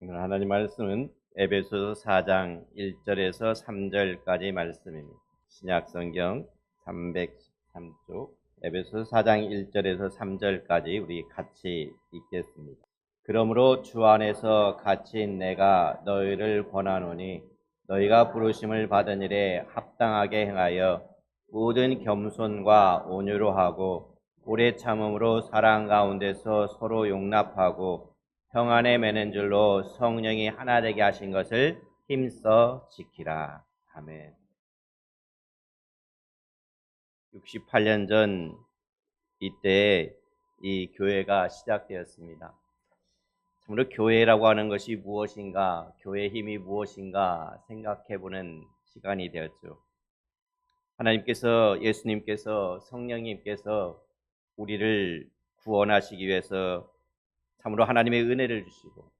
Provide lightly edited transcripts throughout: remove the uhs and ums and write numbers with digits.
오늘 하나님 말씀은 에베소서 4장 1절에서 3절까지 말씀입니다. 신약 성경 313쪽 에베소서 4장 1절에서 3절까지 우리 같이 읽겠습니다. 그러므로 주 안에서 갇힌 내가 너희를 권하노니 너희가 부르심을 받은 일에 합당하게 행하여 모든 겸손과 온유로 하고 오래 참음으로 사랑 가운데서 서로 용납하고 평안에 매는 줄로 성령이 하나 되게 하신 것을 힘써 지키라. 아멘. 68년 전 이때 이 교회가 시작되었습니다. 참으로 교회라고 하는 것이 무엇인가, 교회의 힘이 무엇인가 생각해보는 시간이 되었죠. 하나님께서, 예수님께서, 성령님께서 우리를 구원하시기 위해서 참으로 하나님의 은혜를 주시고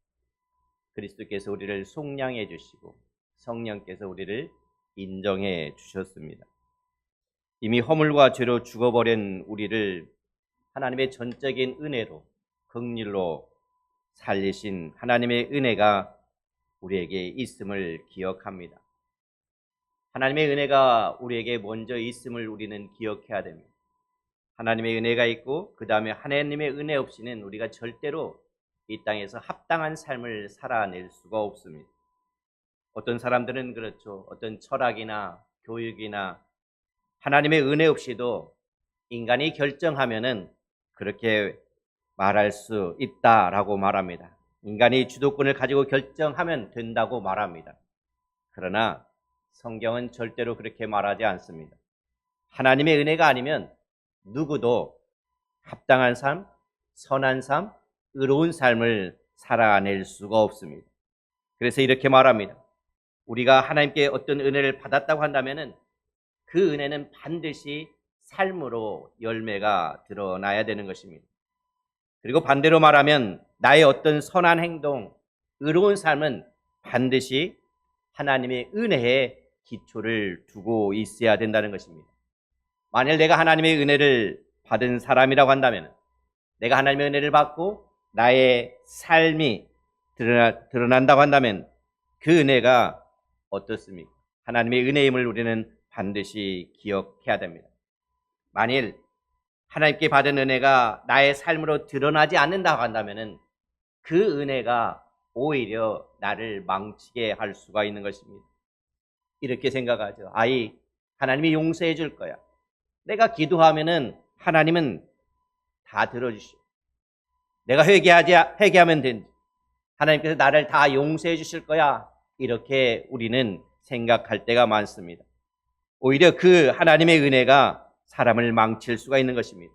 그리스도께서 우리를 속량해 주시고 성령께서 우리를 인정해 주셨습니다. 이미 허물과 죄로 죽어버린 우리를 하나님의 전적인 은혜로 긍휼로 살리신 하나님의 은혜가 우리에게 있음을 기억합니다. 하나님의 은혜가 우리에게 먼저 있음을 우리는 기억해야 됩니다. 하나님의 은혜가 있고 그 다음에 하나님의 은혜 없이는 우리가 절대로 이 땅에서 합당한 삶을 살아낼 수가 없습니다. 어떤 사람들은 그렇죠. 어떤 철학이나 교육이나 하나님의 은혜 없이도 인간이 결정하면은 그렇게 말할 수 있다라고 말합니다. 인간이 주도권을 가지고 결정하면 된다고 말합니다. 그러나 성경은 절대로 그렇게 말하지 않습니다. 하나님의 은혜가 아니면 누구도 합당한 삶, 선한 삶, 의로운 삶을 살아낼 수가 없습니다. 그래서 이렇게 말합니다. 우리가 하나님께 어떤 은혜를 받았다고 한다면 그 은혜는 반드시 삶으로 열매가 드러나야 되는 것입니다. 그리고 반대로 말하면 나의 어떤 선한 행동, 의로운 삶은 반드시 하나님의 은혜에 기초를 두고 있어야 된다는 것입니다. 만일 내가 하나님의 은혜를 받은 사람이라고 한다면 내가 하나님의 은혜를 받고 나의 삶이 드러난다고 한다면 그 은혜가 어떻습니까? 하나님의 은혜임을 우리는 반드시 기억해야 됩니다. 만일 하나님께 받은 은혜가 나의 삶으로 드러나지 않는다고 한다면 그 은혜가 오히려 나를 망치게 할 수가 있는 것입니다. 이렇게 생각하죠. 하나님이 용서해 줄 거야. 내가 기도하면은 하나님은 다 들어주시오. 내가 회개하면 된다. 하나님께서 나를 다 용서해 주실 거야. 이렇게 우리는 생각할 때가 많습니다. 오히려 그 하나님의 은혜가 사람을 망칠 수가 있는 것입니다.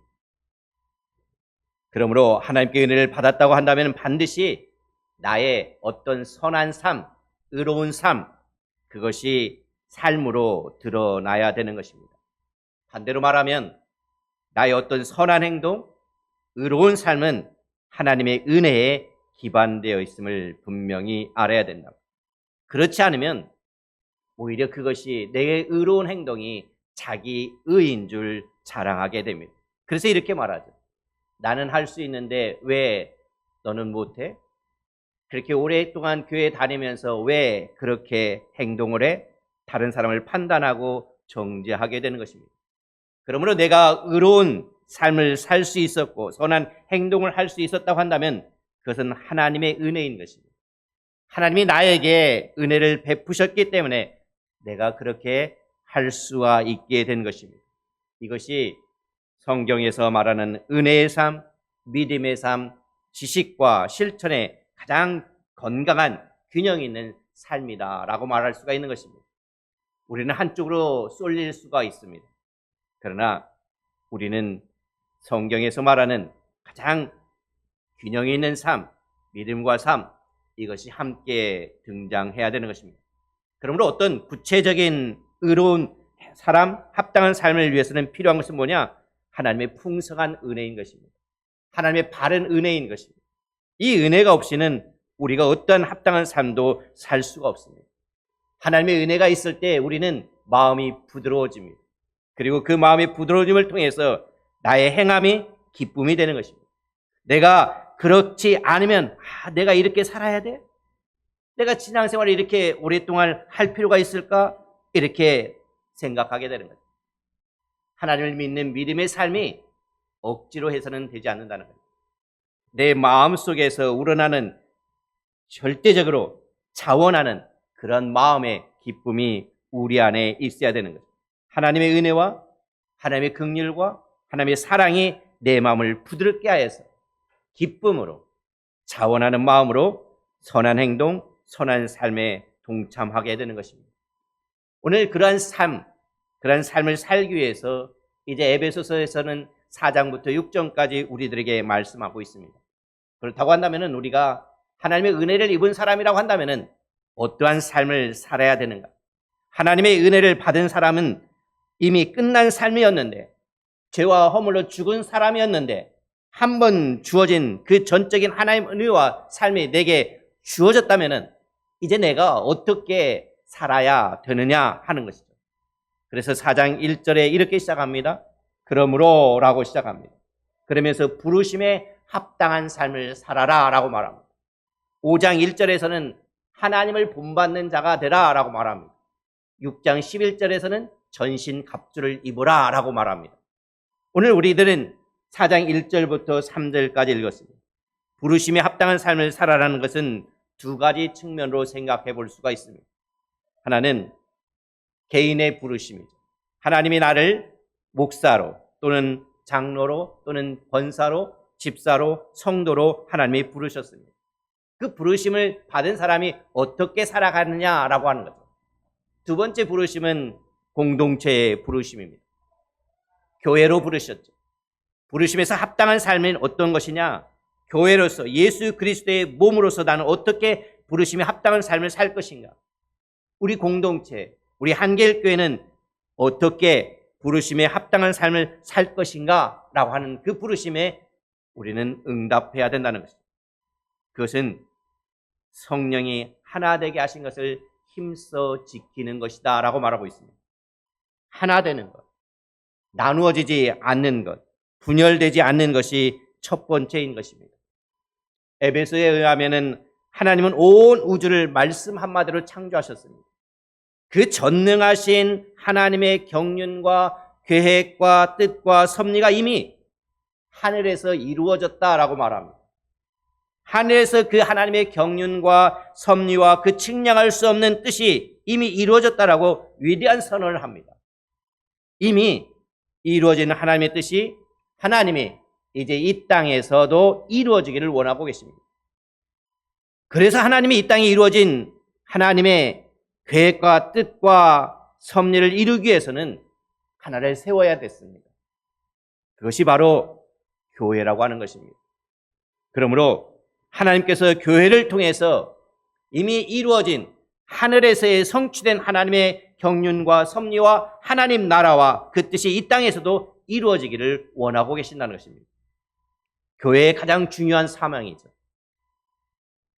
그러므로 하나님께 은혜를 받았다고 한다면 반드시 나의 어떤 선한 삶, 의로운 삶, 그것이 삶으로 드러나야 되는 것입니다. 반대로 말하면 나의 어떤 선한 행동, 의로운 삶은 하나님의 은혜에 기반되어 있음을 분명히 알아야 된다. 그렇지 않으면 오히려 그것이 내 의로운 행동이 자기 의인 줄 자랑하게 됩니다. 그래서 이렇게 말하죠. 나는 할 수 있는데 왜 너는 못해? 그렇게 오랫동안 교회 다니면서 왜 그렇게 행동을 해? 다른 사람을 판단하고 정죄하게 되는 것입니다. 그러므로 내가 의로운 삶을 살 수 있었고 선한 행동을 할 수 있었다고 한다면 그것은 하나님의 은혜인 것입니다. 하나님이 나에게 은혜를 베푸셨기 때문에 내가 그렇게 할 수가 있게 된 것입니다. 이것이 성경에서 말하는 은혜의 삶, 믿음의 삶, 지식과 실천의 가장 건강한 균형 있는 삶이다라고 말할 수가 있는 것입니다. 우리는 한쪽으로 쏠릴 수가 있습니다. 그러나 우리는 성경에서 말하는 가장 균형 있는 삶, 믿음과 삶, 이것이 함께 등장해야 되는 것입니다. 그러므로 어떤 구체적인 의로운 사람, 합당한 삶을 위해서는 필요한 것은 뭐냐? 하나님의 풍성한 은혜인 것입니다. 하나님의 바른 은혜인 것입니다. 이 은혜가 없이는 우리가 어떠한 합당한 삶도 살 수가 없습니다. 하나님의 은혜가 있을 때 우리는 마음이 부드러워집니다. 그리고 그 마음의 부드러워짐을 통해서 나의 행함이 기쁨이 되는 것입니다. 내가 그렇지 않으면 내가 이렇게 살아야 돼? 내가 신앙생활을 이렇게 오랫동안 할 필요가 있을까? 이렇게 생각하게 되는 거죠. 하나님을 믿는 믿음의 삶이 억지로 해서는 되지 않는다는 거죠. 내 마음속에서 우러나는 절대적으로 자원하는 그런 마음의 기쁨이 우리 안에 있어야 되는 거죠. 하나님의 은혜와 하나님의 긍휼과 하나님의 사랑이 내 마음을 부드럽게 하여서 기쁨으로 자원하는 마음으로 선한 행동, 선한 삶에 동참하게 되는 것입니다. 오늘 그러한 삶을 살기 위해서 이제 에베소서에서는 4장부터 6장까지 우리들에게 말씀하고 있습니다. 그렇다고 한다면 우리가 하나님의 은혜를 입은 사람이라고 한다면 어떠한 삶을 살아야 되는가? 하나님의 은혜를 받은 사람은 이미 끝난 삶이었는데, 죄와 허물로 죽은 사람이었는데, 한 번 주어진 그 전적인 하나님의 은혜와 삶이 내게 주어졌다면 이제 내가 어떻게 살아야 되느냐 하는 것이죠. 그래서 4장 1절에 이렇게 시작합니다. 그러므로 라고 시작합니다. 그러면서 부르심에 합당한 삶을 살아라 라고 말합니다. 5장 1절에서는 하나님을 본받는 자가 되라 라고 말합니다. 6장 11절에서는 전신 갑주를 입으라 라고 말합니다. 오늘 우리들은 4장 1절부터 3절까지 읽었습니다. 부르심에 합당한 삶을 살아라는 것은 두 가지 측면으로 생각해 볼 수가 있습니다. 하나는 개인의 부르심이죠. 하나님이 나를 목사로 또는 장로로 또는 권사로 집사로 성도로 하나님이 부르셨습니다. 그 부르심을 받은 사람이 어떻게 살아가느냐라고 하는 거죠. 두 번째 부르심은 공동체의 부르심입니다. 교회로 부르셨죠. 부르심에서 합당한 삶은 어떤 것이냐? 교회로서 예수 그리스도의 몸으로서 나는 어떻게 부르심에 합당한 삶을 살 것인가? 우리 공동체, 우리 한길교회는 어떻게 부르심에 합당한 삶을 살 것인가? 라고 하는 그 부르심에 우리는 응답해야 된다는 것입니다. 그것은 성령이 하나 되게 하신 것을 힘써 지키는 것이다 라고 말하고 있습니다. 하나 되는 것, 나누어지지 않는 것, 분열되지 않는 것이 첫 번째인 것입니다. 에베소에 의하면은 하나님은 온 우주를 말씀 한마디로 창조하셨습니다. 그 전능하신 하나님의 경륜과 계획과 뜻과 섭리가 이미 하늘에서 이루어졌다라고 말합니다. 하늘에서 그 하나님의 경륜과 섭리와 그 측량할 수 없는 뜻이 이미 이루어졌다라고 위대한 선언을 합니다. 이미 이루어진 하나님의 뜻이 하나님이 이제 이 땅에서도 이루어지기를 원하고 계십니다. 그래서 하나님이 이 땅에 이루어진 하나님의 계획과 뜻과 섭리를 이루기 위해서는 하나를 세워야 됐습니다. 그것이 바로 교회라고 하는 것입니다. 그러므로 하나님께서 교회를 통해서 이미 이루어진 하늘에서의 성취된 하나님의 경륜과 섭리와 하나님 나라와 그 뜻이 이 땅에서도 이루어지기를 원하고 계신다는 것입니다. 교회의 가장 중요한 사명이죠.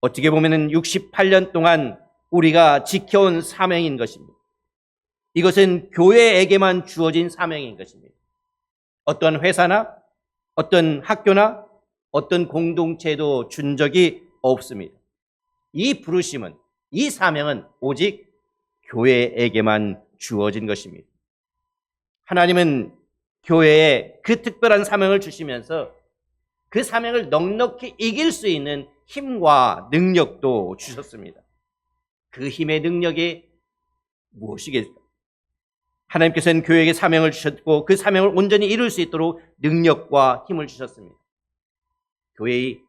어떻게 보면 68년 동안 우리가 지켜온 사명인 것입니다. 이것은 교회에게만 주어진 사명인 것입니다. 어떤 회사나 어떤 학교나 어떤 공동체도 준 적이 없습니다. 이 부르심은, 이 사명은 오직 교회에게만 주어진 것입니다. 하나님은 교회에 그 특별한 사명을 주시면서 그 사명을 넉넉히 이길 수 있는 힘과 능력도 주셨습니다. 그 힘의 능력이 무엇이겠습니까? 하나님께서는 교회에게 사명을 주셨고 그 사명을 온전히 이룰 수 있도록 능력과 힘을 주셨습니다. 교회의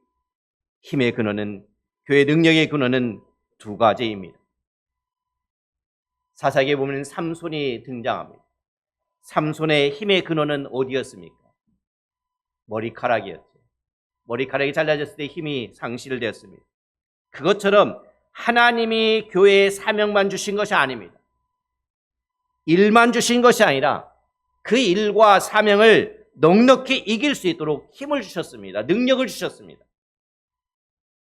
힘의 근원은, 교회의 능력의 근원은 두 가지입니다. 사사기에 보면 삼손이 등장합니다. 삼손의 힘의 근원은 어디였습니까? 머리카락이었죠. 머리카락이 잘라졌을 때 힘이 상실되었습니다. 그것처럼 하나님이 교회에 사명만 주신 것이 아닙니다. 일만 주신 것이 아니라 그 일과 사명을 넉넉히 이길 수 있도록 힘을 주셨습니다. 능력을 주셨습니다.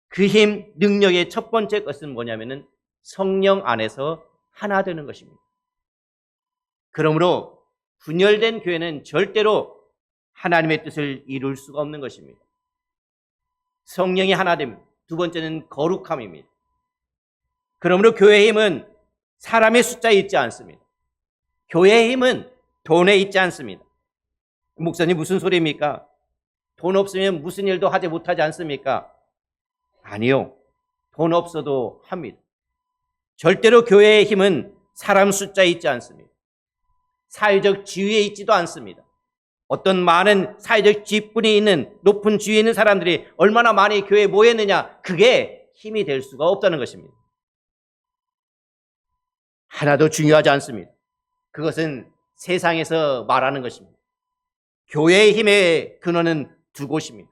그 힘, 능력의 첫 번째 것은 뭐냐면은 성령 안에서 하나 되는 것입니다. 그러므로 분열된 교회는 절대로 하나님의 뜻을 이룰 수가 없는 것입니다. 성령이 하나 됩니다. 두 번째는 거룩함입니다. 그러므로 교회의 힘은 사람의 숫자에 있지 않습니다. 교회의 힘은 돈에 있지 않습니다. 목사님 무슨 소리입니까? 돈 없으면 무슨 일도 하지 못하지 않습니까? 아니요. 돈 없어도 합니다. 절대로 교회의 힘은 사람 숫자에 있지 않습니다. 사회적 지위에 있지도 않습니다. 어떤 많은 사회적 지분이 있는 높은 지위에 있는 사람들이 얼마나 많이 교회에 모였느냐, 그게 힘이 될 수가 없다는 것입니다. 하나도 중요하지 않습니다. 그것은 세상에서 말하는 것입니다. 교회의 힘의 근원은 두 곳입니다.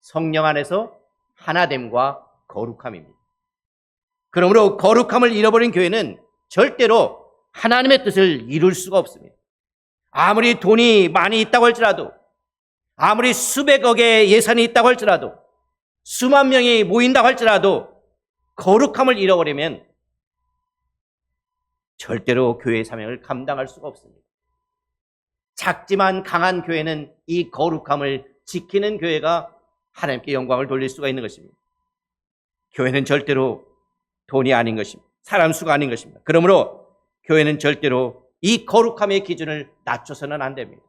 성령 안에서 하나됨과 거룩함입니다. 그러므로 거룩함을 잃어버린 교회는 절대로 하나님의 뜻을 이룰 수가 없습니다. 아무리 돈이 많이 있다고 할지라도, 아무리 수백억의 예산이 있다고 할지라도, 수만 명이 모인다고 할지라도 거룩함을 잃어버리면 절대로 교회의 사명을 감당할 수가 없습니다. 작지만 강한 교회는 이 거룩함을 지키는 교회가 하나님께 영광을 돌릴 수가 있는 것입니다. 교회는 절대로 돈이 아닌 것입니다. 사람 수가 아닌 것입니다. 그러므로 교회는 절대로 이 거룩함의 기준을 낮춰서는 안 됩니다.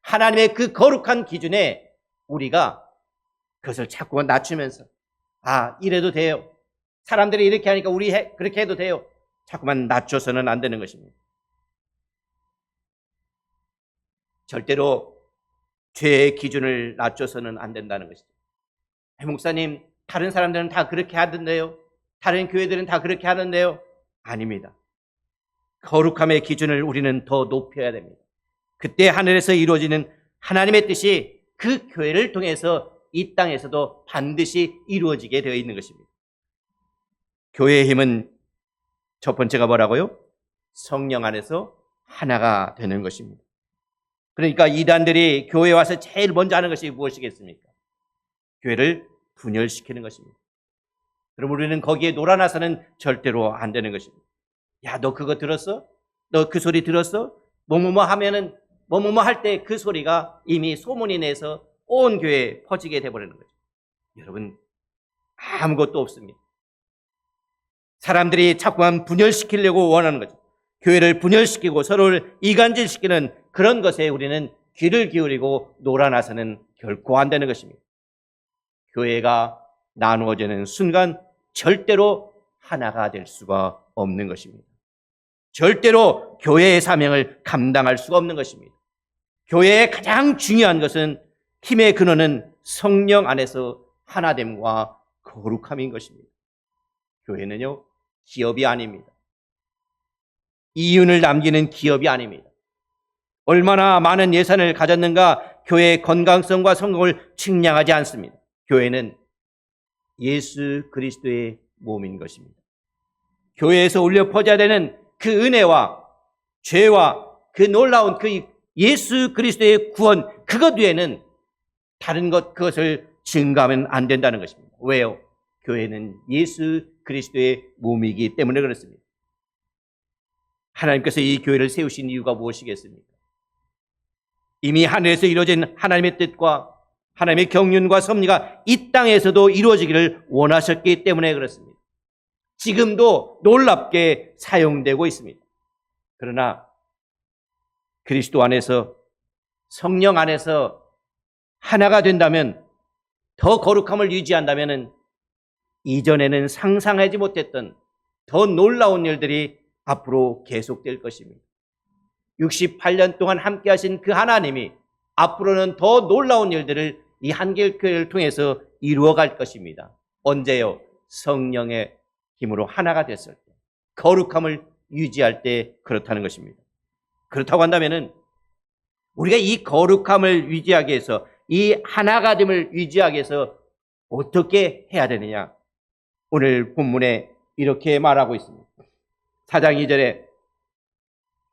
하나님의 그 거룩한 기준에 우리가 그것을 자꾸만 낮추면서 이래도 돼요. 사람들이 이렇게 하니까 우리 그렇게 해도 돼요. 자꾸만 낮춰서는 안 되는 것입니다. 절대로 죄의 기준을 낮춰서는 안 된다는 것이죠. 목사님, 다른 사람들은 다 그렇게 하던데요. 다른 교회들은 다 그렇게 하던데요. 아닙니다. 거룩함의 기준을 우리는 더 높여야 됩니다. 그때 하늘에서 이루어지는 하나님의 뜻이 그 교회를 통해서 이 땅에서도 반드시 이루어지게 되어 있는 것입니다. 교회의 힘은 첫 번째가 뭐라고요? 성령 안에서 하나가 되는 것입니다. 그러니까 이단들이 교회에 와서 제일 먼저 하는 것이 무엇이겠습니까? 교회를 분열시키는 것입니다. 그럼 우리는 거기에 놀아나서는 절대로 안 되는 것입니다. 야, 너 그거 들었어? 너 그 소리 들었어? 뭐뭐뭐 하면은 뭐뭐뭐 할 때 그 소리가 이미 소문이 내서 온 교회에 퍼지게 돼버리는 거죠. 여러분, 아무것도 없습니다. 사람들이 자꾸만 분열시키려고 원하는 거죠. 교회를 분열시키고 서로를 이간질시키는 그런 것에 우리는 귀를 기울이고 놀아나서는 결코 안 되는 것입니다. 교회가 나누어지는 순간 절대로 하나가 될 수가 없는 것입니다. 절대로 교회의 사명을 감당할 수가 없는 것입니다. 교회의 가장 중요한 것은 힘의 근원은 성령 안에서 하나됨과 거룩함인 것입니다. 교회는요, 기업이 아닙니다. 이윤을 남기는 기업이 아닙니다. 얼마나 많은 예산을 가졌는가 교회의 건강성과 성공을 측량하지 않습니다. 교회는 예수 그리스도의 몸인 것입니다. 교회에서 울려 퍼져야 되는 그 은혜와 죄와 그 놀라운 그 예수 그리스도의 구원, 그것 외에는 다른 그것을 증가하면 안 된다는 것입니다. 왜요? 교회는 예수 그리스도의 몸이기 때문에 그렇습니다. 하나님께서 이 교회를 세우신 이유가 무엇이겠습니까? 이미 하늘에서 이루어진 하나님의 뜻과 하나님의 경륜과 섭리가 이 땅에서도 이루어지기를 원하셨기 때문에 그렇습니다. 지금도 놀랍게 사용되고 있습니다. 그러나 그리스도 안에서, 성령 안에서 하나가 된다면, 더 거룩함을 유지한다면 이전에는 상상하지 못했던 더 놀라운 일들이 앞으로 계속될 것입니다. 68년 동안 함께 하신 그 하나님이 앞으로는 더 놀라운 일들을 이 한길교회를 통해서 이루어갈 것입니다. 언제요? 성령의 힘으로 하나가 됐을 때, 거룩함을 유지할 때 그렇다는 것입니다. 그렇다고 한다면 우리가 이 거룩함을 유지하기 위해서, 이 하나가 됨을 유지하기 위해서 어떻게 해야 되느냐? 오늘 본문에 이렇게 말하고 있습니다. 4장 2절에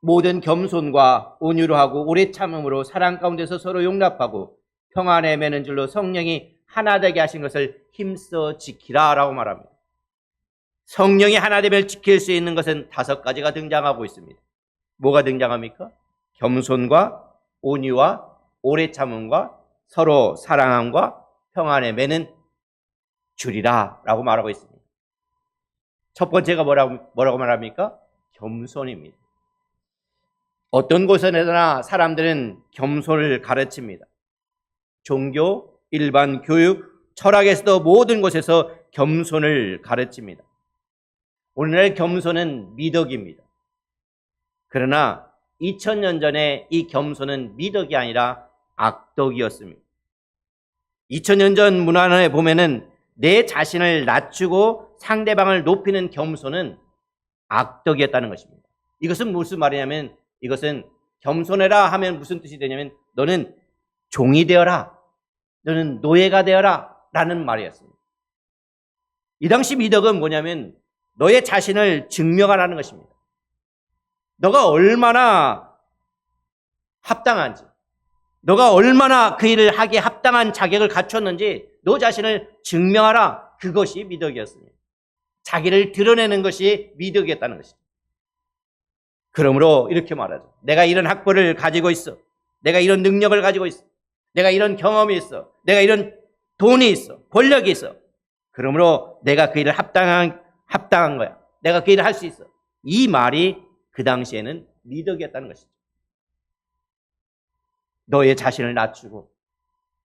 모든 겸손과 온유로 하고 오래 참음으로 사랑 가운데서 서로 용납하고 평안에 매는 줄로 성령이 하나 되게 하신 것을 힘써 지키라 라고 말합니다. 성령이 하나됨을 지킬 수 있는 것은 5가지가 등장하고 있습니다. 뭐가 등장합니까? 겸손과 온유와 오래 참음과 서로 사랑함과 평안에 매는 줄이라 라고 말하고 있습니다. 첫 번째가 뭐라고 말합니까? 겸손입니다. 어떤 곳에나 사람들은 겸손을 가르칩니다. 종교, 일반 교육, 철학에서도 모든 곳에서 겸손을 가르칩니다. 오늘날 겸손은 미덕입니다. 그러나 2000년 전에 이 겸손은 미덕이 아니라 악덕이었습니다. 2000년 전 문화에 보면은 내 자신을 낮추고 상대방을 높이는 겸손은 악덕이었다는 것입니다. 이것은 무슨 말이냐면, 이것은 겸손해라 하면 무슨 뜻이 되냐면, 너는 종이 되어라, 너는 노예가 되어라 라는 말이었습니다. 이 당시 미덕은 뭐냐면 너의 자신을 증명하라는 것입니다. 너가 얼마나 합당한지, 너가 얼마나 그 일을 하기에 합당한 자격을 갖췄는지 너 자신을 증명하라. 그것이 미덕이었습니다. 자기를 드러내는 것이 미덕이었다는 것입니다. 그러므로 이렇게 말하죠. 내가 이런 학벌을 가지고 있어. 내가 이런 능력을 가지고 있어. 내가 이런 경험이 있어. 내가 이런 돈이 있어. 권력이 있어. 그러므로 내가 그 일을 합당한 거야. 내가 그 일을 할 수 있어. 이 말이 그 당시에는 미덕이었다는 것이죠. 너의 자신을 낮추고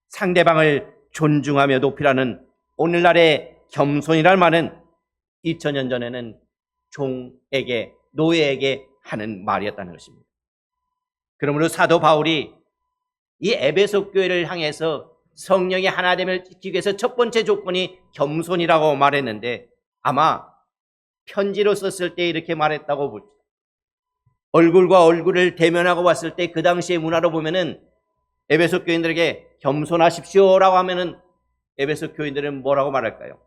상대방을 존중하며 높이라는 오늘날의 겸손이란 말은 2000년 전에는 종에게, 노예에게 하는 말이었다는 것입니다. 그러므로 사도 바울이 이 에베소 교회를 향해서 성령이 하나됨을 지키기 위해서 첫 번째 조건이 겸손이라고 말했는데, 아마 편지로 썼을 때 이렇게 말했다고 봅니다. 얼굴과 얼굴을 대면하고 봤을 때 그 당시의 문화로 보면은 에베소 교인들에게 겸손하십시오라고 하면은 에베소 교인들은 뭐라고 말할까요?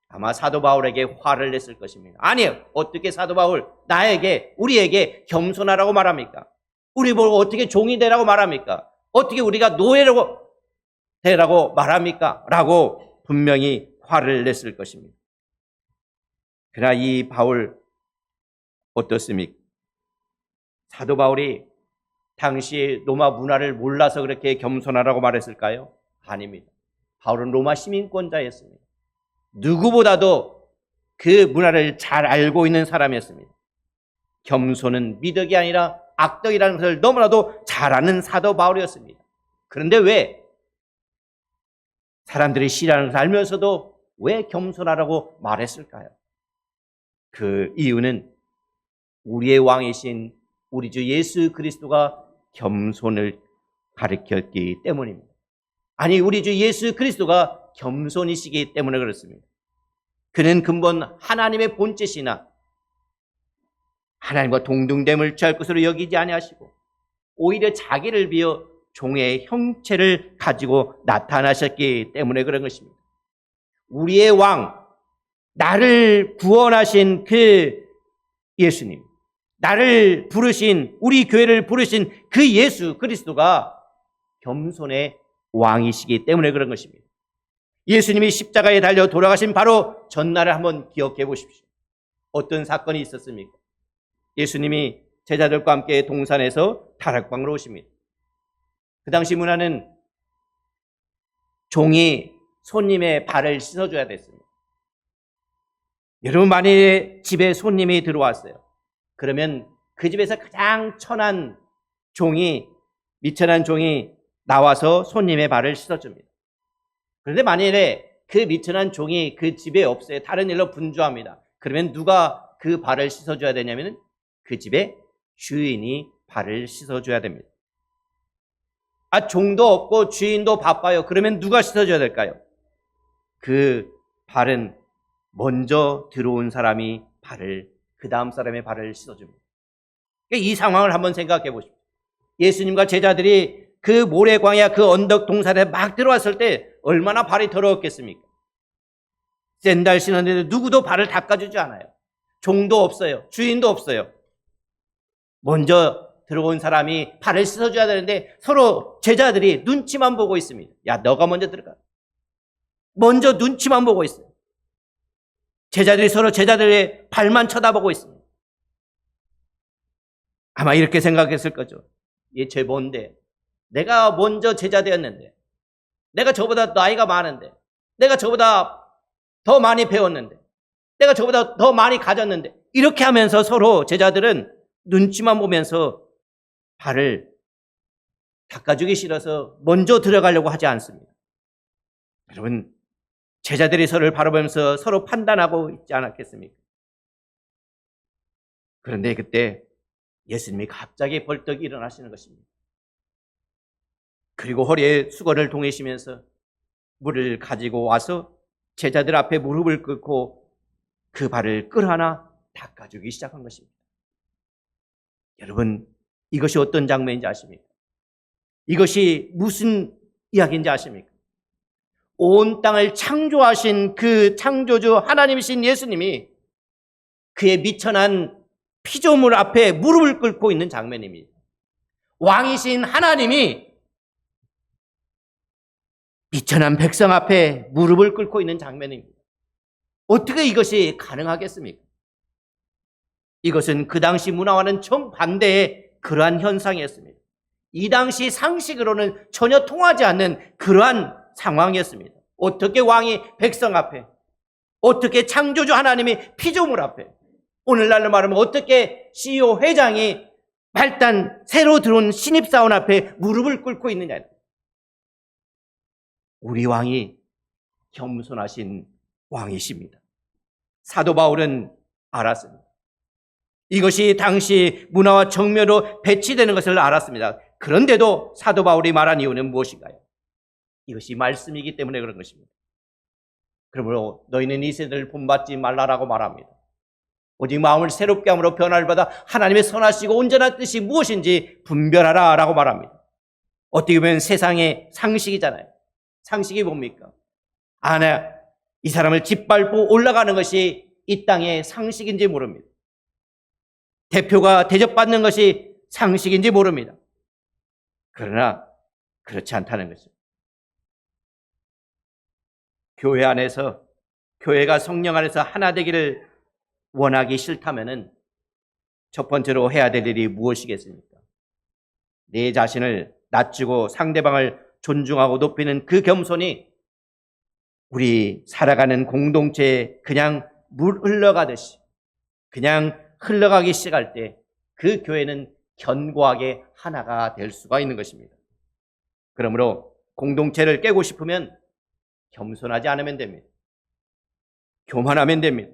아마 사도 바울에게 화를 냈을 것입니다. 아니요. 어떻게 사도 바울 나에게, 우리에게 겸손하라고 말합니까? 우리 보고 어떻게 종이 되라고 말합니까? 어떻게 우리가 노예라고 되라고 말합니까? 라고 분명히 화를 냈을 것입니다. 그러나 이 바울 어떻습니까? 사도 바울이 당시 로마 문화를 몰라서 그렇게 겸손하라고 말했을까요? 아닙니다. 바울은 로마 시민권자였습니다. 누구보다도 그 문화를 잘 알고 있는 사람이었습니다. 겸손은 미덕이 아니라 악덕이라는 것을 너무나도 잘 아는 사도 바울이었습니다. 그런데 왜 사람들이 싫어하는 것을 알면서도 왜 겸손하라고 말했을까요? 그 이유는 우리의 왕이신 우리 주 예수 그리스도가 겸손을 가르쳤기 때문입니다. 아니, 우리 주 예수 그리스도가 겸손이시기 때문에 그렇습니다. 그는 근본 하나님의 본체시나 하나님과 동등됨을 취할 것으로 여기지 아니하시고 오히려 자기를 비어 종의 형체를 가지고 나타나셨기 때문에 그런 것입니다. 우리의 왕, 나를 구원하신 그 예수님, 나를 부르신, 우리 교회를 부르신 그 예수 그리스도가 겸손의 왕이시기 때문에 그런 것입니다. 예수님이 십자가에 달려 돌아가신 바로 전날을 한번 기억해 보십시오. 어떤 사건이 있었습니까? 예수님이 제자들과 함께 동산에서 다락방으로 오십니다. 그 당시 문화는 종이 손님의 발을 씻어줘야 됐습니다. 여러분, 만약에 집에 손님이 들어왔어요. 그러면 그 집에서 가장 천한 종이, 미천한 종이 나와서 손님의 발을 씻어줍니다. 그런데 만일에 그 미천한 종이 그 집에 없어요. 다른 일로 분주합니다. 그러면 누가 그 발을 씻어줘야 되냐면 그 집의 주인이 발을 씻어줘야 됩니다. 종도 없고 주인도 바빠요. 그러면 누가 씻어줘야 될까요? 그 발은 먼저 들어온 사람이 그 다음 사람의 발을 씻어줍니다. 이 상황을 한번 생각해 보십시오. 예수님과 제자들이 그 모래 광야, 그 언덕 동산에 막 들어왔을 때 얼마나 발이 더러웠겠습니까? 샌들 신었는데 누구도 발을 닦아주지 않아요. 종도 없어요. 주인도 없어요. 먼저 들어온 사람이 발을 씻어줘야 되는데 서로 제자들이 눈치만 보고 있습니다. 야, 너가 먼저 들어가. 먼저 눈치만 보고 있어요. 제자들이 서로 제자들의 발만 쳐다보고 있습니다. 아마 이렇게 생각했을 거죠. 얘 죄 뭔데? 내가 먼저 제자 되었는데, 내가 저보다 나이가 많은데, 내가 저보다 더 많이 배웠는데, 내가 저보다 더 많이 가졌는데. 이렇게 하면서 서로 제자들은 눈치만 보면서 발을 닦아주기 싫어서 먼저 들어가려고 하지 않습니다. 여러분, 제자들이 서로를 바라보면서 서로 판단하고 있지 않았겠습니까? 그런데 그때 예수님이 갑자기 벌떡 일어나시는 것입니다. 그리고 허리에 수건을 동이시면서 물을 가지고 와서 제자들 앞에 무릎을 꿇고 그 발을 끌어안아 닦아주기 시작한 것입니다. 여러분, 이것이 어떤 장면인지 아십니까? 이것이 무슨 이야기인지 아십니까? 온 땅을 창조하신 그 창조주 하나님이신 예수님이 그의 미천한 피조물 앞에 무릎을 꿇고 있는 장면입니다. 왕이신 하나님이 미천한 백성 앞에 무릎을 꿇고 있는 장면입니다. 어떻게 이것이 가능하겠습니까? 이것은 그 당시 문화와는 정반대의 그러한 현상이었습니다. 이 당시 상식으로는 전혀 통하지 않는 그러한 상황이었습니다. 어떻게 왕이 백성 앞에, 어떻게 창조주 하나님이 피조물 앞에, 오늘날로 말하면 어떻게 CEO 회장이 말단 새로 들어온 신입사원 앞에 무릎을 꿇고 있느냐. 우리 왕이 겸손하신 왕이십니다. 사도 바울은 알았습니다. 이것이 당시 문화와 정면으로 배치되는 것을 알았습니다. 그런데도 사도 바울이 말한 이유는 무엇인가요? 이것이 말씀이기 때문에 그런 것입니다. 그러므로 너희는 이 세대를 본받지 말라라고 말합니다. 오직 마음을 새롭게 함으로 변화를 받아 하나님의 선하시고 온전한 뜻이 무엇인지 분별하라 라고 말합니다. 어떻게 보면 세상의 상식이잖아요. 상식이 뭡니까? 이 사람을 짓밟고 올라가는 것이 이 땅의 상식인지 모릅니다. 대표가 대접받는 것이 상식인지 모릅니다. 그러나 그렇지 않다는 것입니다. 교회 안에서, 교회가 성령 안에서 하나 되기를 원하기 싫다면은 첫 번째로 해야 될 일이 무엇이겠습니까? 내 자신을 낮추고 상대방을 존중하고 높이는 그 겸손이 우리 살아가는 공동체에 그냥 물 흘러가듯이 그냥 흘러가기 시작할 때 그 교회는 견고하게 하나가 될 수가 있는 것입니다. 그러므로 공동체를 깨고 싶으면 겸손하지 않으면 됩니다. 교만하면 됩니다.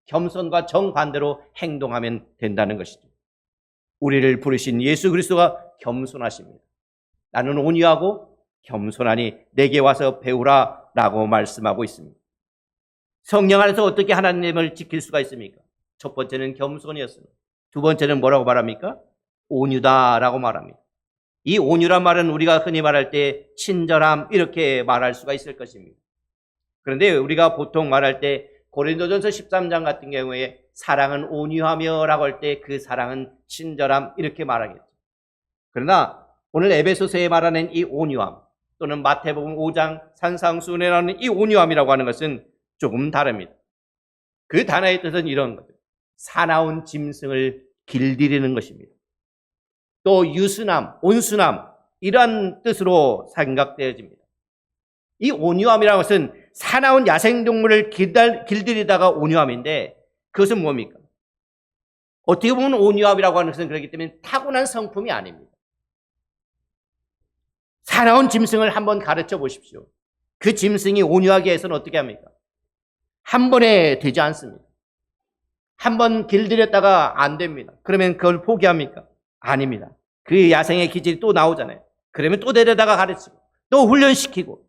겸손과 정반대로 행동하면 된다는 것이죠. 우리를 부르신 예수 그리스도가 겸손하십니다. 나는 온유하고 겸손하니 내게 와서 배우라 라고 말씀하고 있습니다. 성령 안에서 어떻게 하나님을 지킬 수가 있습니까? 첫 번째는 겸손이었습니다. 두 번째는 뭐라고 말합니까? 온유다라고 말합니다. 이 온유란 말은 우리가 흔히 말할 때 친절함 이렇게 말할 수가 있을 것입니다. 그런데 우리가 보통 말할 때 고린도전서 13장 같은 경우에 사랑은 온유하며 라고 할 때 그 사랑은 친절함 이렇게 말하겠죠. 그러나 오늘 에베소서에 말하는 이 온유함 또는 마태복음 5장 산상수훈에 나오는 이 온유함이라고 하는 것은 조금 다릅니다. 그 단어의 뜻은 이런 거죠. 사나운 짐승을 길들이는 것입니다. 또 유순함, 온순함 이런 뜻으로 생각되어집니다. 이 온유함이라는 것은 사나운 야생동물을 길들이다가 온유함인데 그것은 뭡니까? 어떻게 보면 온유함이라고 하는 것은 그렇기 때문에 타고난 성품이 아닙니다. 사나운 짐승을 한번 가르쳐 보십시오. 그 짐승이 온유하게 해서는 어떻게 합니까? 한 번에 되지 않습니다. 한 번 길들였다가 안 됩니다. 그러면 그걸 포기합니까? 아닙니다. 그 야생의 기질이 또 나오잖아요. 그러면 또 데려다가 가르치고 또 훈련시키고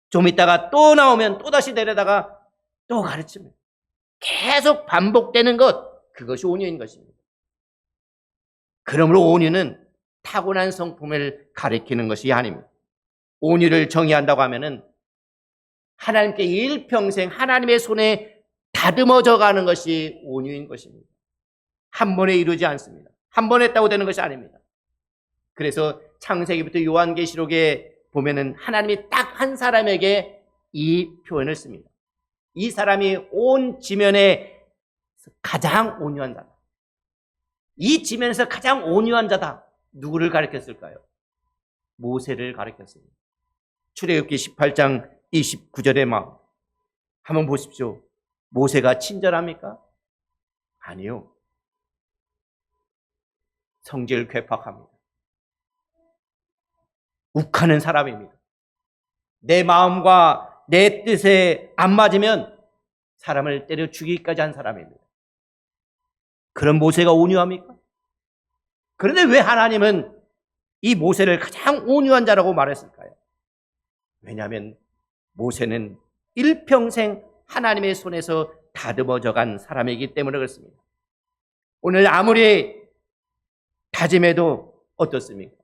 좀 있다가 또 나오면 또 다시 데려다가 또 가르칩니다. 계속 반복되는 것, 그것이 온유인 것입니다. 그러므로 온유는 타고난 성품을 가리키는 것이 아닙니다. 온유를 정의한다고 하면은 하나님께 일평생 하나님의 손에 다듬어져 가는 것이 온유인 것입니다. 한 번에 이루지 않습니다. 한 번 했다고 되는 것이 아닙니다. 그래서 창세기부터 요한계시록에 보면은 하나님이 딱 한 사람에게 이 표현을 씁니다. 이 사람이 온 지면에 가장 온유한 자다. 이 지면에서 가장 온유한 자다. 누구를 가리켰을까요? 모세를 가리켰습니다. 출애굽기 18장 29절의 마음 한번 보십시오. 모세가 친절합니까? 아니요. 성질 괴팍합니다. 욱하는 사람입니다. 내 마음과 내 뜻에 안 맞으면 사람을 때려 죽이기까지 한 사람입니다. 그런 모세가 온유합니까? 그런데 왜 하나님은 이 모세를 가장 온유한 자라고 말했을까요? 왜냐하면 모세는 일평생 하나님의 손에서 다듬어져 간 사람이기 때문에 그렇습니다. 오늘 아무리 다짐해도 어떻습니까?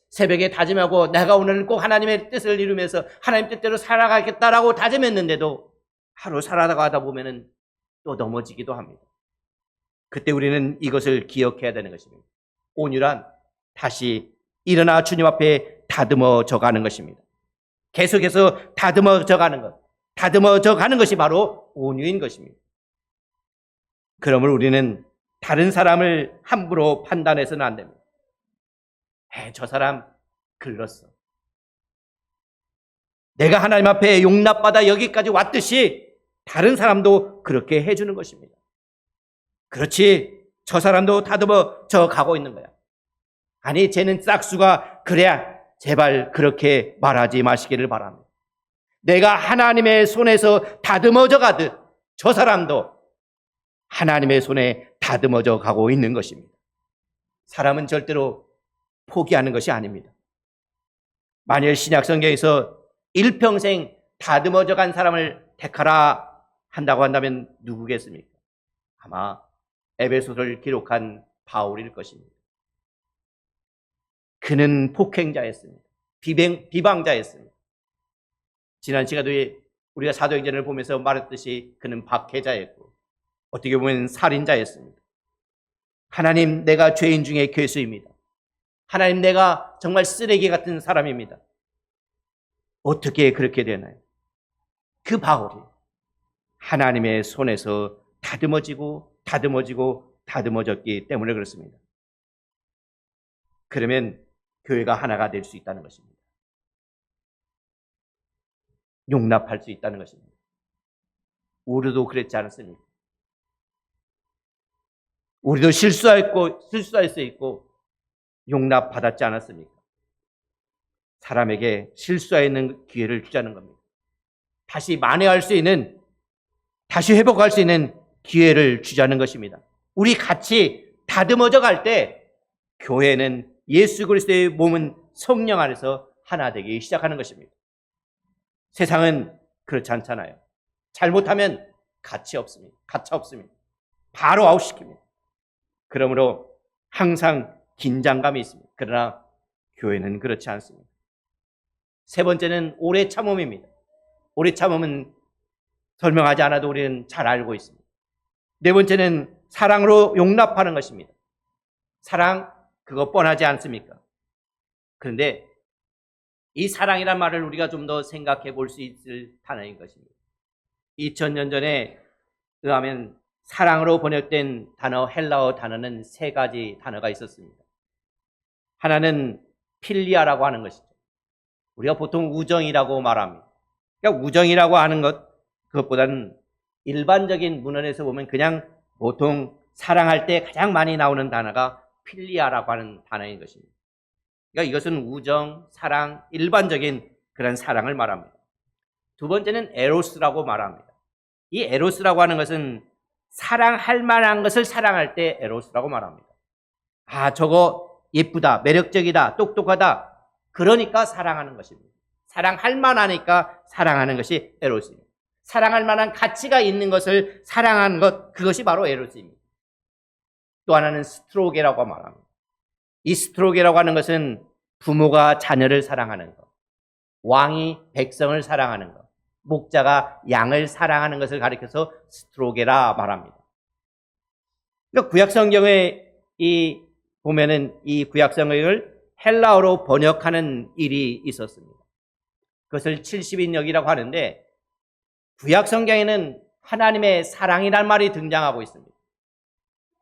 새벽에 다짐하고 내가 오늘 꼭 하나님의 뜻을 이루면서 하나님 뜻대로 살아가겠다라고 다짐했는데도 하루 살아가다 보면은 또 넘어지기도 합니다. 그때 우리는 이것을 기억해야 되는 것입니다. 온유란 다시 일어나 주님 앞에 다듬어져 가는 것입니다. 계속해서 다듬어져 가는 것, 다듬어져 가는 것이 바로 온유인 것입니다. 그러므로 우리는 다른 사람을 함부로 판단해서는 안 됩니다. 저 사람 글렀어. 내가 하나님 앞에 용납받아 여기까지 왔듯이 다른 사람도 그렇게 해주는 것입니다. 그렇지, 저 사람도 다듬어져 가고 있는 거야. 아니, 쟤는 싹수가 그래야 제발 그렇게 말하지 마시기를 바랍니다. 내가 하나님의 손에서 다듬어져 가듯 저 사람도 하나님의 손에 다듬어져 가고 있는 것입니다. 사람은 절대로 포기하는 것이 아닙니다. 만일 신약 성경에서 일평생 다듬어져 간 사람을 택하라 한다고 한다면 누구겠습니까? 아마 에베소서를 기록한 바울일 것입니다. 그는 폭행자였습니다. 비방자였습니다. 지난 시간에 우리가 사도행전을 보면서 말했듯이 그는 박해자였고 어떻게 보면 살인자였습니다. 하나님, 내가 죄인 중에 괴수입니다. 하나님, 내가 정말 쓰레기 같은 사람입니다. 어떻게 그렇게 되나요? 그 바울이 하나님의 손에서 다듬어졌기 때문에 그렇습니다. 그러면 교회가 하나가 될 수 있다는 것입니다. 용납할 수 있다는 것입니다. 우리도 그랬지 않았습니까? 우리도 실수할 수 있고 용납받았지 않았습니까? 사람에게 실수하는 기회를 주자는 겁니다. 다시 만회할 수 있는, 다시 회복할 수 있는 기회를 주자는 것입니다. 우리 같이 다듬어져 갈 때 교회는 예수 그리스도의 몸은 성령 안에서 하나 되기 시작하는 것입니다. 세상은 그렇지 않잖아요. 잘못하면 가차 없습니다. 바로 아웃시킵니다. 그러므로 항상 긴장감이 있습니다. 그러나 교회는 그렇지 않습니다. 세 번째는 오래 참음입니다. 오래 참음은 설명하지 않아도 우리는 잘 알고 있습니다. 네 번째는 사랑으로 용납하는 것입니다. 사랑, 그거 뻔하지 않습니까? 그런데 이 사랑이란 말을 우리가 좀 더 생각해 볼 수 있을 단어인 것입니다. 2000년 전에 의하면 사랑으로 번역된 단어, 헬라어 단어는 세 가지 단어가 있었습니다. 하나는 필리아라고 하는 것이죠. 우리가 보통 우정이라고 말합니다. 그러니까 우정이라고 하는 그것보다는 일반적인 문헌에서 보면 그냥 보통 사랑할 때 가장 많이 나오는 단어가 필리아라고 하는 단어인 것입니다. 그러니까 이것은 우정, 사랑, 일반적인 그런 사랑을 말합니다. 두 번째는 에로스라고 말합니다. 이 에로스라고 하는 것은 사랑할 만한 것을 사랑할 때 에로스라고 말합니다. 아, 저거 예쁘다, 매력적이다, 똑똑하다. 그러니까 사랑하는 것입니다. 사랑할 만하니까 사랑하는 것이 에로스입니다. 사랑할 만한 가치가 있는 것을 사랑하는 것, 그것이 바로 에로스입니다. 또 하나는 스트로게라고 말합니다. 이 스트로게라고 하는 것은 부모가 자녀를 사랑하는 것, 왕이 백성을 사랑하는 것, 목자가 양을 사랑하는 것을 가리켜서 스트로게라 말합니다. 그러니까 구약성경에 보면은 이 구약성경을 헬라어로 번역하는 일이 있었습니다. 그것을 70인역이라고 하는데 구약성경에는 하나님의 사랑이란 말이 등장하고 있습니다.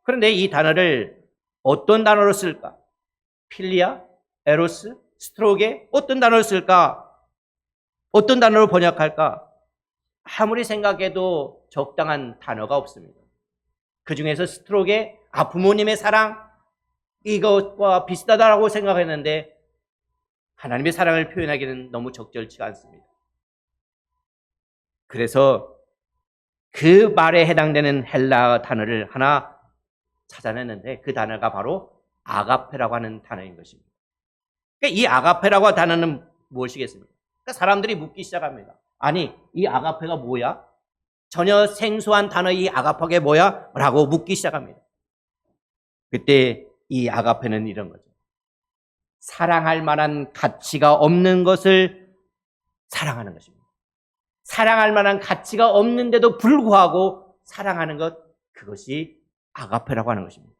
그런데 이 단어를 어떤 단어로 쓸까? 필리아, 에로스, 스트로게, 어떤 단어를 쓸까? 어떤 단어로 번역할까? 아무리 생각해도 적당한 단어가 없습니다. 그 중에서 스트록의 부모님의 사랑, 이것과 비슷하다라고 생각했는데 하나님의 사랑을 표현하기는 너무 적절치가 않습니다. 그래서 그 말에 해당되는 헬라어 단어를 하나 찾아냈는데 그 단어가 바로 아가페라고 하는 단어인 것입니다. 그러니까 이 아가페라고 하는 단어는 무엇이겠습니까? 그러니까 사람들이 묻기 시작합니다. 아니, 이 아가페가 뭐야? 전혀 생소한 단어 이 아가페가 뭐야? 라고 묻기 시작합니다. 그때 이 아가페는 이런 거죠. 사랑할 만한 가치가 없는 것을 사랑하는 것입니다. 사랑할 만한 가치가 없는데도 불구하고 사랑하는 것, 그것이 아가페라고 하는 것입니다.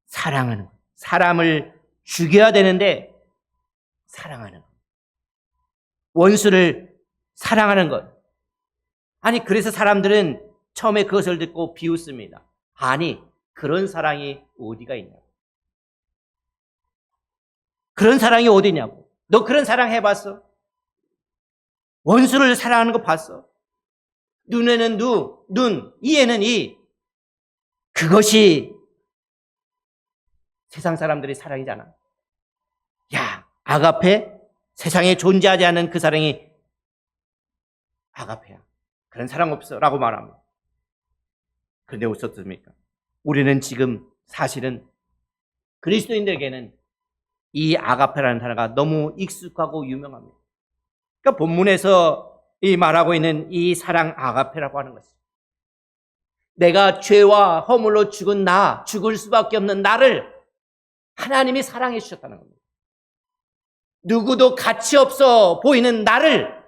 사랑하는 것. 사람을 죽여야 되는데 사랑하는 것. 원수를 사랑하는 것. 아니, 그래서 사람들은 처음에 그것을 듣고 비웃습니다. 아니, 그런 사랑이 어디가 있냐고. 그런 사랑이 어디냐고. 너 그런 사랑 해봤어? 원수를 사랑하는 거 봤어? 눈에는 눈, 이에는 이. 그것이 세상 사람들의 사랑이잖아. 야, 아가페? 세상에 존재하지 않는 그 사랑이 아가페야. 그런 사랑 없어. 라고 말합니다. 그런데 어떻습니까? 우리는 지금 사실은 그리스도인들에게는 이 아가페라는 단어가 너무 익숙하고 유명합니다. 그러니까 본문에서 이 말하고 있는 이 사랑 아가페라고 하는 것입니다. 내가 죄와 허물로 죽을 수밖에 없는 나를 하나님이 사랑해 주셨다는 겁니다. 누구도 가치 없어 보이는 나를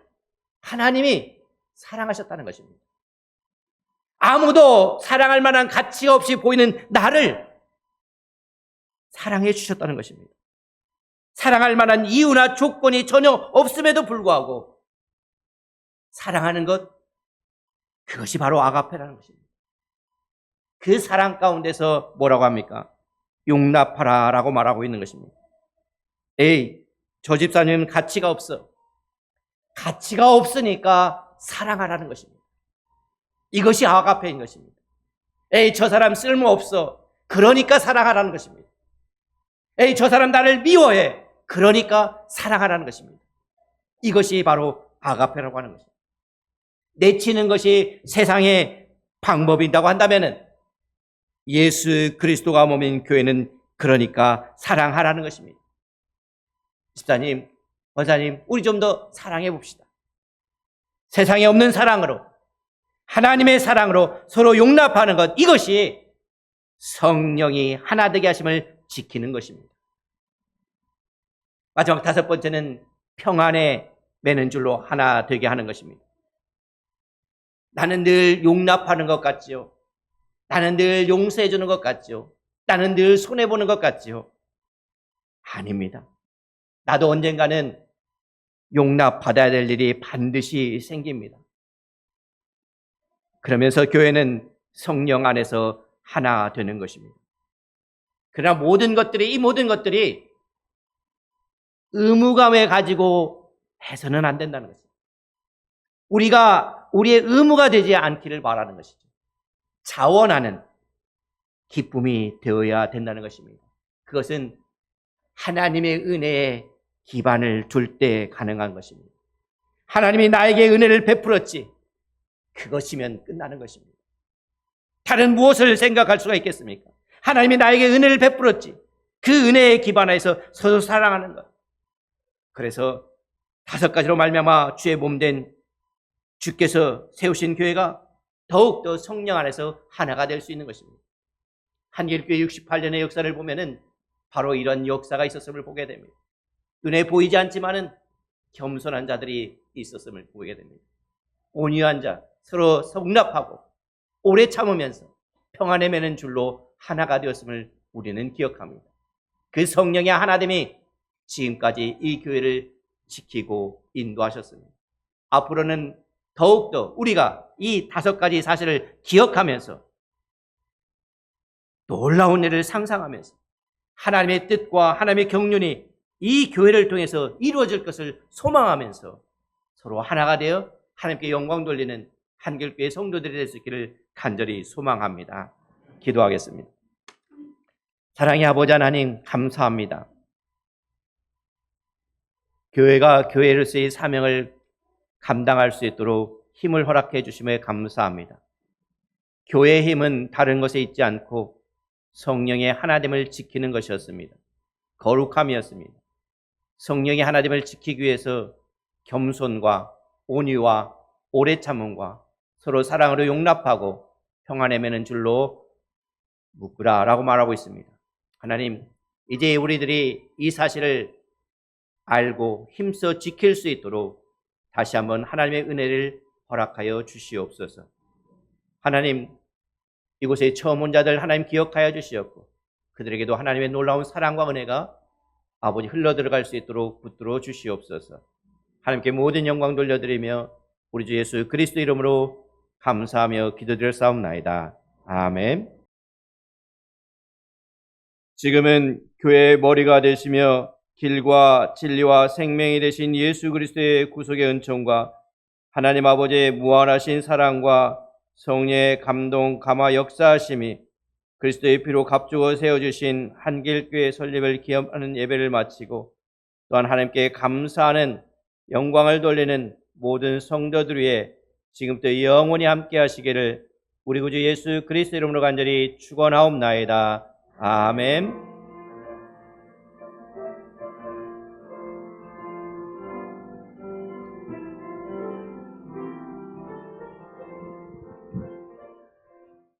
하나님이 사랑하셨다는 것입니다. 아무도 사랑할 만한 가치가 없이 보이는 나를 사랑해 주셨다는 것입니다. 사랑할 만한 이유나 조건이 전혀 없음에도 불구하고 사랑하는 것, 그것이 바로 아가페라는 것입니다. 그 사랑 가운데서 뭐라고 합니까? 용납하라 라고 말하고 있는 것입니다. 에이, 저 집사님은 가치가 없어. 가치가 없으니까 사랑하라는 것입니다. 이것이 아가페인 것입니다. 에이, 저 사람 쓸모없어. 그러니까 사랑하라는 것입니다. 에이, 저 사람 나를 미워해. 그러니까 사랑하라는 것입니다. 이것이 바로 아가페라고 하는 것입니다. 내치는 것이 세상의 방법이라고 한다면 예수 그리스도가 몸인 교회는 그러니까 사랑하라는 것입니다. 집사님, 원사님, 우리 좀 더 사랑해 봅시다. 세상에 없는 사랑으로, 하나님의 사랑으로 서로 용납하는 것, 이것이 성령이 하나 되게 하심을 지키는 것입니다. 마지막 5번째는 평안에 매는 줄로 하나 되게 하는 것입니다. 나는 늘 용납하는 것 같지요. 나는 늘 용서해 주는 것 같지요. 나는 늘 손해보는 것 같지요. 아닙니다. 나도 언젠가는 용납받아야 될 일이 반드시 생깁니다. 그러면서 교회는 성령 안에서 하나 되는 것입니다. 그러나 이 모든 것들이 의무감에 가지고 해서는 안 된다는 것입니다. 우리가 우리의 의무가 되지 않기를 바라는 것이죠. 자원하는 기쁨이 되어야 된다는 것입니다. 그것은 하나님의 은혜에 기반을 둘 때 가능한 것입니다. 하나님이 나에게 은혜를 베풀었지, 그것이면 끝나는 것입니다. 다른 무엇을 생각할 수가 있겠습니까? 하나님이 나에게 은혜를 베풀었지, 그 은혜에 기반해서 서로 사랑하는 것. 그래서 5가지로 말미암아 주의 몸된 주께서 세우신 교회가 더욱더 성령 안에서 하나가 될 수 있는 것입니다. 한길교회 68년의 역사를 보면은 바로 이런 역사가 있었음을 보게 됩니다. 눈에 보이지 않지만은 겸손한 자들이 있었음을 보게 됩니다. 온유한 자, 서로 성납하고 오래 참으면서 평안에 매는 줄로 하나가 되었음을 우리는 기억합니다. 그 성령의 하나됨이 지금까지 이 교회를 지키고 인도하셨습니다. 앞으로는 더욱더 우리가 이 5가지 사실을 기억하면서 놀라운 일을 상상하면서 하나님의 뜻과 하나님의 경륜이 이 교회를 통해서 이루어질 것을 소망하면서 서로 하나가 되어 하나님께 영광 돌리는 한길교회 성도들이 될 수 있기를 간절히 소망합니다. 기도하겠습니다. 사랑의 아버지 하나님, 감사합니다. 교회가 교회로서의 사명을 감당할 수 있도록 힘을 허락해 주심에 감사합니다. 교회의 힘은 다른 것에 있지 않고 성령의 하나됨을 지키는 것이었습니다. 거룩함이었습니다. 성령의 하나됨을 지키기 위해서 겸손과 온유와 오래 참음과 서로 사랑으로 용납하고 평안에 매는 줄로 묶으라라고 말하고 있습니다. 하나님, 이제 우리들이 이 사실을 알고 힘써 지킬 수 있도록 다시 한번 하나님의 은혜를 허락하여 주시옵소서. 하나님, 이곳에 처음 온 자들 하나님 기억하여 주시옵고 그들에게도 하나님의 놀라운 사랑과 은혜가 아버지 흘러들어갈 수 있도록 붙들어 주시옵소서. 하나님께 모든 영광 돌려드리며 우리 주 예수 그리스도 이름으로 감사하며 기도드렸사옵나이다. 아멘. 지금은 교회의 머리가 되시며 길과 진리와 생명이 되신 예수 그리스도의 구속의 은총과 하나님 아버지의 무한하신 사랑과 성령의 감동 감화 역사하심이 그리스도의 피로 값주어 세워주신 한길교회 설립을 기념하는 예배를 마치고 또한 하나님께 감사하는 영광을 돌리는 모든 성도들 위해 지금부터 영원히 함께 하시기를 우리 구주 예수 그리스도 이름으로 간절히 축원하옵나이다. 아멘.